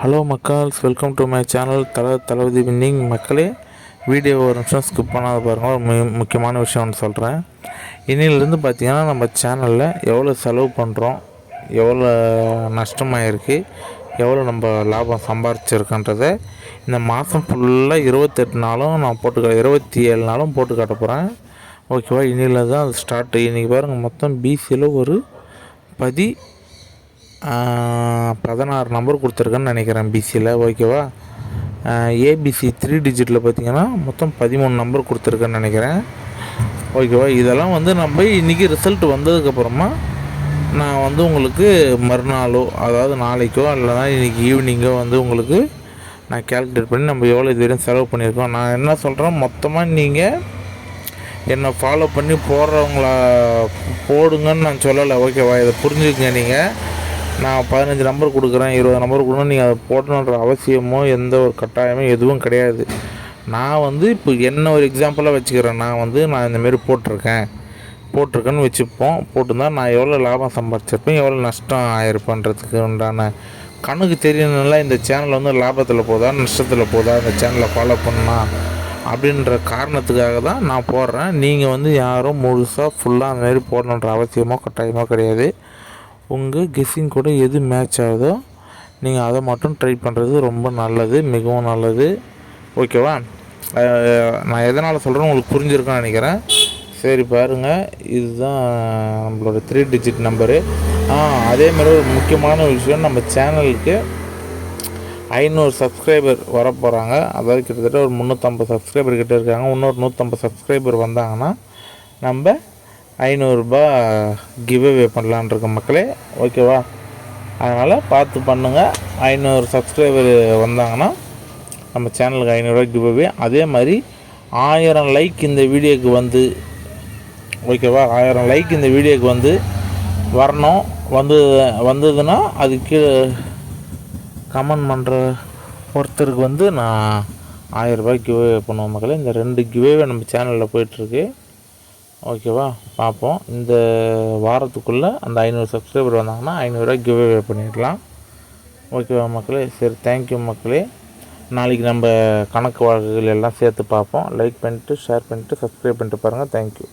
Hello மக்கள்ஸ், welcome to my channel Thalapathy winning. மக்களே, video ஒரு நிமிஷம் ஸ்கிப் பண்ணாத பாருங்கள். ஒரு முக்கியமான விஷயம் ஒன்று சொல்கிறேன். இன்னிலிருந்து பார்த்திங்கன்னா நம்ம சேனலில் எவ்வளோ செலவு பண்ணுறோம், எவ்வளோ நஷ்டமாயிருக்கு, எவ்வளோ நம்ம லாபம் சம்பாரிச்சிருக்கன்றதை இந்த மாதம் ஃபுல்லாக 28 நாளும் நான் 27 நாளும் போட்டு காட்ட போகிறேன். ஓகேவா? இன்னில தான் அது ஸ்டார்ட்டு. இன்றைக்கி பாருங்கள், மொத்தம் பிசியில் ஒரு 16 நம்பர் கொடுத்துருக்கேன்னு நினைக்கிறேன் பிசியில். ஓகேவா? ஏபிசி 3 டிஜிட்டில் பார்த்திங்கன்னா மொத்தம் 13 நம்பர் கொடுத்துருக்கேன்னு நினைக்கிறேன். ஓகேவா? இதெல்லாம் நம்ம இன்றைக்கி ரிசல்ட் வந்ததுக்கப்புறமா நான் உங்களுக்கு மறுநாளோ, அதாவது நாளைக்கோ இல்லைனா இன்றைக்கி ஈவினிங்கோ உங்களுக்கு நான் கேல்குலேட் பண்ணி நம்ம எவ்வளோ இது வரையும் செலவு பண்ணியிருக்கோம். நான் என்ன சொல்கிறேன், மொத்தமாக நீங்கள் என்னை ஃபாலோ பண்ணி போடுறவங்கள போடுங்கன்னு நான் சொல்லலை. ஓகேவா? இதை புரிஞ்சுக்கங்க. நீங்கள் நான் 15 நம்பர் கொடுக்குறேன், 20 நம்பர் கொடுக்கணும், நீங்கள் அதை போடணுன்ற அவசியமோ எந்த ஒரு கட்டாயமோ எதுவும் கிடையாது. நான் இப்போ என்ன ஒரு எக்ஸாம்பிளாக வச்சுக்கிறேன். நான் இந்தமாரி போட்டிருக்கேன்னு வச்சுப்போம். போட்டுருந்தால் நான் எவ்வளோ லாபம் சம்பாரிச்சிருப்பேன், எவ்வளோ நஷ்டம் ஆகிருப்பேன்றதுக்கு உண்டான கணக்கு தெரியணும்ல. இந்த சேனல் லாபத்தில் போதா நஷ்டத்தில் போதா, இந்த சேனலை ஃபாலோ பண்ணால் அப்படின்ற காரணத்துக்காக தான் நான் போடுறேன். நீங்கள் யாரும் முழுசாக ஃபுல்லாக அந்தமாரி போடணுன்ற அவசியமோ கட்டாயமோ கிடையாது. உங்கள் கெஸ்ஸிங் கூட எது மேட்ச் ஆகுதோ நீங்கள் அதை மட்டும் ட்ரை பண்ணுறது ரொம்ப நல்லது, மிகவும் நல்லது. ஓகேவா? நான் எதனால் சொல்கிறேன் உங்களுக்கு புரிஞ்சிருக்குன்னு நினைக்கிறேன். சரி பாருங்கள், இதுதான் நம்மளோட 3 டிஜிட் நம்பரு. அதேமாதிரி ஒரு முக்கியமான விஷயம், நம்ம சேனலுக்கு 500 சப்ஸ்கிரைபர் வர போகிறாங்க. அதாவது கிட்டத்தட்ட ஒரு 350 சப்ஸ்கிரைபர் கிட்டே இருக்காங்க. இன்னொரு 150 சப்ஸ்கிரைபர் வந்தாங்கன்னா நம்ம ₹500 கிவ்அவே பண்ணலான்ருக்க மக்களே. ஓகேவா? அதனால் பார்த்து பண்ணுங்கள். 500 சப்ஸ்கிரைபர் வந்தாங்கன்னா நம்ம சேனலுக்கு ₹500 கிவ்அவே. அதே மாதிரி 1000 லைக் இந்த வீடியோக்கு ஓகேவா, 1000 லைக் இந்த வீடியோக்கு வரணும். வந்ததுன்னா அதுக்கு கமெண்ட் பண்ணுற ஒருத்தருக்கு நான் ₹1000 கிவ்அவே பண்ணுவோம் மக்களே. இந்த 2 கிவ்அவே நம்ம சேனலில் போயிட்டுருக்கு. ஓகேவா? பார்ப்போம். இந்த வாரத்துக்குள்ளே அந்த 500 சப்ஸ்கிரைபர் வந்தாங்கன்னா ₹500 கிவ்அவே பண்ணிடலாம். ஓகேவா மக்களே? சரி, தேங்க்யூ மக்களே. நாளைக்கு நம்ம கணக்கு வழக்குகள் எல்லாம் சேர்த்து பார்ப்போம். லைக் பண்ணிவிட்டு, ஷேர் பண்ணிவிட்டு, சப்ஸ்கிரைப் பண்ணிட்டு பாருங்கள். தேங்க்யூ.